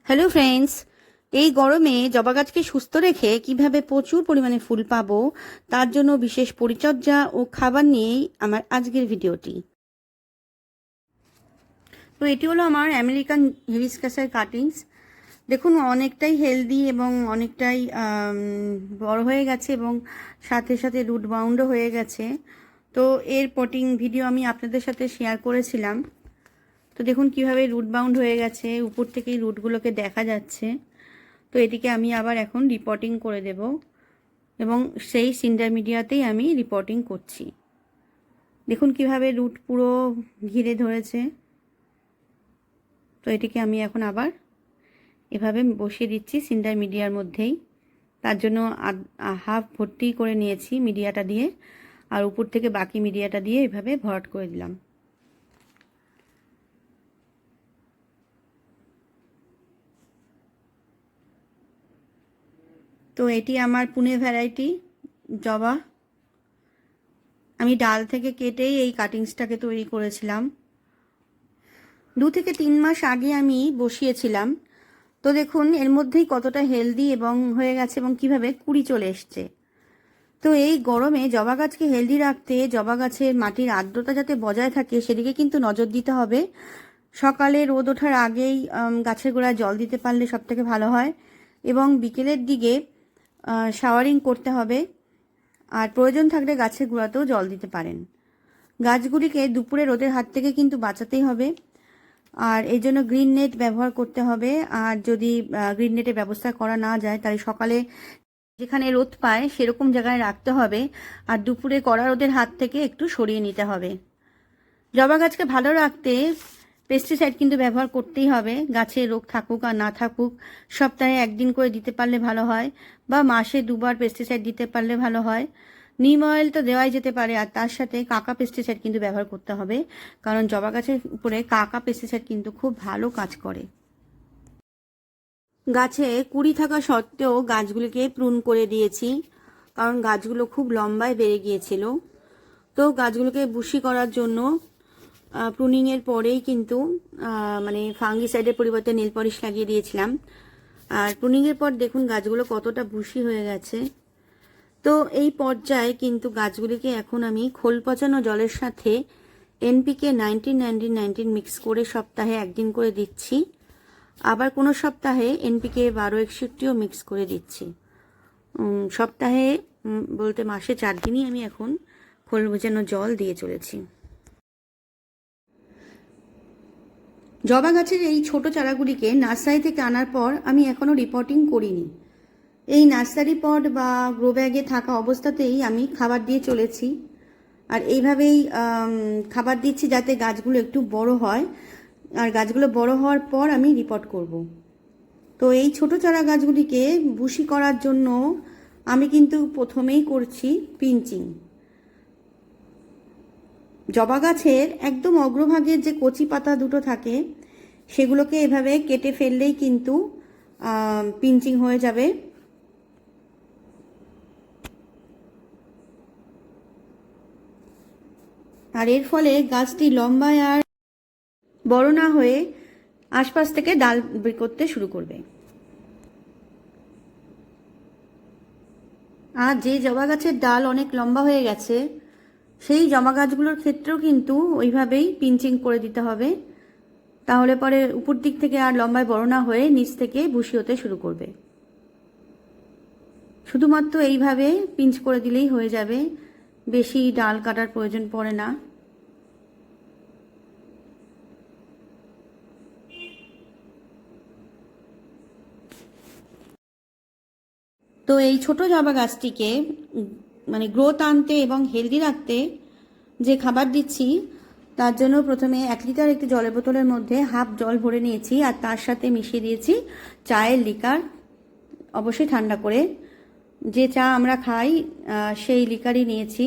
Hello friends, এই গরমে জবা গাছকে সুস্থ রেখে কিভাবে প্রচুর পরিমাণে ফুল পাবো তার জন্য বিশেষ পরিচর্যা ও খাবার নিয়েই আমার আজকের ভিডিওটি। তো এটি হলো আমার আমেরিকান হিবিস্কাসের কাটিংস। দেখুন অনেকটাই হেলদি এবং অনেকটাই বড় হয়ে গেছে এবং সাথে সাথে রুট বাউন্ডও হয়ে গেছে। তো এর পটিং ভিডিও আমি আপনাদের সাথে শেয়ার করেছিলাম। তো দেখুন কিভাবে রুট বাউন্ড হয়ে গেছে, উপর থেকেই রুটগুলোকে দেখা যাচ্ছে। তো এটিকে আমি আবার এখন রিপোর্টিং করে দেব এবং সেই সিন্ডার মিডিয়াতেই আমি রিপোর্টিং করছি। দেখুন কিভাবে রুট পুরো ঘিরে ধরেছে। তো এটিকে আমি এখন আবার এভাবে বসিয়ে দিচ্ছি সিন্ডার মিডিয়ার মধ্যেই। তার জন্য হাফ ভর্তি করে নিয়েছি মিডিয়াটা দিয়ে, আর উপর থেকে বাকি মিডিয়াটা দিয়ে এভাবে ভরাট করে দিলাম। তো এটি আমার পুনে ভ্যারাইটি জবা। আমি ডাল থেকে কেটেই এই কাটিংসটাকে তৈরি করেছিলাম। 2 থেকে 3 মাস আগে আমি বসিয়েছিলাম। তো দেখুন এর মধ্যেই কতটা হেলদি এবং হয়ে গেছে এবং কিভাবে কুড়ি চলে এসছে। তো এই গরমে জবা গাছকে হেলদি রাখতে জবা গাছের মাটির আর্দ্রতা যাতে বজায় থাকে সেদিকে কিন্তু নজর দিতে হবে। সকালে রোদ ওঠার আগেই গাছের গোড়ায় জল দিতে পারলে সবথেকে ভালো হয় এবং বিকেলের দিকে শাওয়ারিং করতে হবে। আর প্রয়োজন থাকলে গাছের গোড়াতেও জল দিতে পারেন। গাছগুলিকে দুপুরে রোদের হাত থেকে কিন্তু বাঁচাতেই হবে, আর এই জন্য গ্রিন নেট ব্যবহার করতে হবে। আর যদি গ্রিন নেটের ব্যবস্থা করা না যায় তাহলে সকালে যেখানে রোদ পায় সেরকম জায়গায় রাখতে হবে, আর দুপুরে কড়া রোদের হাত থেকে একটু সরিয়ে নিতে হবে। জবা গাছকে ভালো রাখতে পেস্টিসাইড কিন্তু ব্যবহার করতেই হবে। গাছে রোগ থাকুক আর না থাকুক সপ্তাহে 1 দিন করে দিতে পারলে ভালো হয়, বা মাসে 2 বার পেস্টিসাইড দিতে পারলে ভালো হয়। নিম অয়েল তো দেওয়াই যেতে পারে, আর তার সাথে কাকা পেস্টিসাইড কিন্তু ব্যবহার করতে হবে, কারণ জবা গাছের উপরে কাকা পেস্টিসাইড কিন্তু খুব ভালো কাজ করে। গাছে কুড়ি থাকা সত্ত্বেও গাছগুলিকে প্রুন করে দিয়েছি, কারণ গাছগুলো খুব লম্বায় বেড়ে গিয়েছিল। তো গাছগুলোকে বুশি করার জন্য প্রুনিংয়ের পরেই কিন্তু মানে ফাঙ্গিসাইডের পরিবর্তে নেল পলিশ লাগিয়ে দিয়েছিলাম। আর প্রুনিংয়ের পর দেখুন গাছগুলো কতটা বুশি হয়ে গেছে। তো এই পর্যায়ে কিন্তু গাছগুলিকে এখন আমি খোল পচানো জলের সাথে এনপিকে 19-19-19 মিক্স করে সপ্তাহে 1 দিন করে দিচ্ছি। আবার কোনো সপ্তাহে এনপিকে 12-61ও মিক্স করে দিচ্ছি। সপ্তাহে বলতে মাসে 4 দিনই আমি এখন খোল ভেজানো জল দিয়ে চলেছি। জবা গাছের এই ছোট চারাগুলিকে নার্সারি থেকে আনার পর আমি এখনও রিপোর্টিং করিনি। এই নার্সারি পট বা গ্রো ব্যাগে থাকা অবস্থাতেই আমি খাবার দিয়ে চলেছি, আর এইভাবেই খাবার দিচ্ছি যাতে গাছগুলো একটু বড় হয়, আর গাছগুলো বড় হওয়ার পর আমি রিপোর্ট করব। তো এই ছোট চারা গাছগুলিকে বুশি করার জন্য আমি কিন্তু প্রথমেই করছি পিঞ্চিং। জবা গাছের একদম অগ্রভাগের যে কচি পাতা দুটো থাকে সেগুলোকে এভাবে কেটে ফেললেই কিন্তু পিঞ্চিং হয়ে যাবে। আর এর ফলে গাছটি লম্বায় আর বড় না হয়ে আশপাশ থেকে ডাল বের করতে শুরু করবে। আর যে জবা গাছের ডাল অনেক লম্বা হয়ে গেছে সেই জবা গাছগুলোর ক্ষেত্রেও কিন্তু ওইভাবেই পিঞ্চিং করে দিতে হবে, তাহলে পরে উপর দিক থেকে আর লম্বায় বড় না হয়ে নিচ থেকে বুশি হতে শুরু করবে। শুধুমাত্র এইভাবে পিঞ্চ করে দিলেই হয়ে যাবে, বেশি ডাল কাটার প্রয়োজন পড়ে না। তো এই ছোট জবা গাছটিকে মানে গ্রোথ আনতে এবং হেলদি রাখতে যে খাবার দিচ্ছি তার জন্য প্রথমে 1 লিটার একটি জলের বোতলের মধ্যে হাফ জল ভরে নিয়েছি, আর তার সাথে মিশিয়ে দিয়েছি চায়ের লিকার, অবশ্যই ঠান্ডা করে। যে চা আমরা খাই সেই লিকারই নিয়েছি।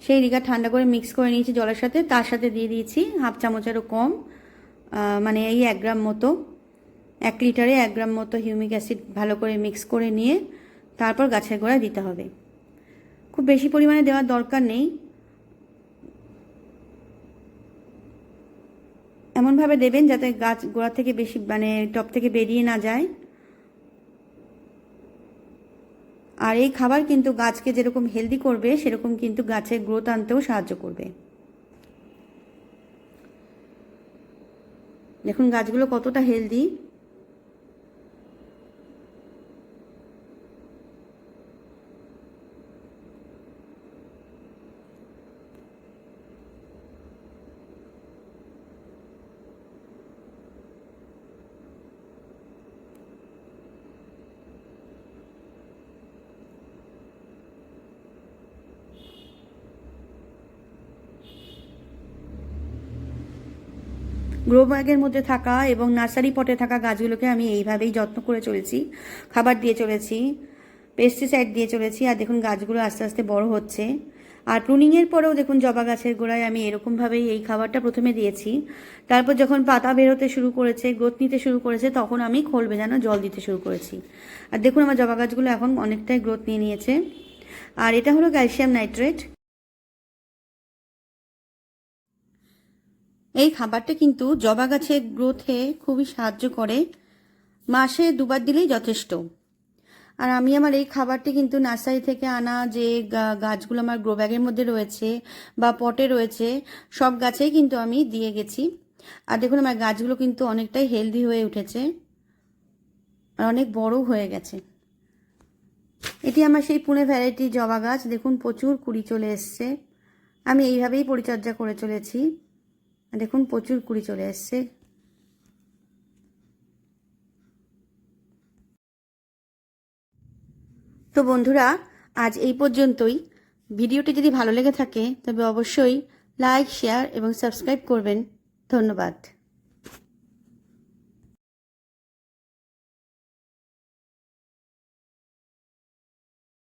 সেই লিকার ঠান্ডা করে মিক্স করে নিয়েছি জলের সাথে, তার সাথে দিয়ে দিয়েছি হাফ চামচেরও কম, মানে এই 1 গ্রাম মতো, 1 লিটারে 1 গ্রাম মতো হিউমিক অ্যাসিড ভালো করে মিক্স করে নিয়ে তারপর গাছের গোড়ায় দিতে হবে। খুব বেশি পরিমাণে দেওয়ার দরকার নেই। এমনভাবে দেবেন যাতে গাছ গোড়া থেকে বেশি মানে টপ থেকে বেরিয়ে না যায়। আর এই খাবার কিন্তু গাছকে যেরকম হেলদি করবে সেরকম কিন্তু গাছের গ্রোথ আনতেও সাহায্য করবে। দেখুন গাছগুলো কতটা হেলদি। গ্রো ব্যাগের মধ্যে থাকা এবং নার্সারি পটে থাকা গাছগুলোকে আমি এইভাবেই যত্ন করে চলেছি, খাবার দিয়ে চলেছি, পেস্টিসাইড দিয়ে চলেছি। আর দেখুন গাছগুলো আস্তে আস্তে বড় হচ্ছে। আর প্রুনিংয়ের পরেও দেখুন জবা গাছের গোড়ায় আমি এরকমভাবেই এই খাবারটা প্রথমে দিয়েছি। তারপর যখন পাতা বেরোতে শুরু করেছে, গ্রোথ নিতে শুরু করেছে, তখন আমি খোল ভেজানো জল দিতে শুরু করেছি। আর দেখুন আমার জবা গাছগুলো এখন অনেকটাই গ্রোথ নিয়ে নিয়েছে। আর এটা হলো ক্যালসিয়াম নাইট্রেট। এই খাবারটা কিন্তু জবা গাছের গ্রোথে খুবই সাহায্য করে। মাসে 2বার দিলেই যথেষ্ট। আর আমি আমার এই খাবারটি কিন্তু নার্সারি থেকে আনা যে গাছগুলো আমার গ্রো ব্যাগের মধ্যে রয়েছে বা পটে রয়েছে সব গাছেই কিন্তু আমি দিয়ে গেছি। আর দেখুন আমার গাছগুলো কিন্তু অনেকটাই হেলদি হয়ে উঠেছে আর অনেক বড় হয়ে গেছে। এটি আমার সেই পুনে ভ্যারাইটি জবা গাছ। দেখুন প্রচুর কুড়ি চলে এসছে। আমি এইভাবেই পরিচর্যা করে চলেছি। দেখুন প্রচুর কুড়ি চলে এসছে। তো বন্ধুরা আজ এই পর্যন্তই। ভিডিওটি যদি ভালো লেগে থাকে তবে অবশ্যই লাইক, শেয়ার এবং সাবস্ক্রাইব করবেন। ধন্যবাদ।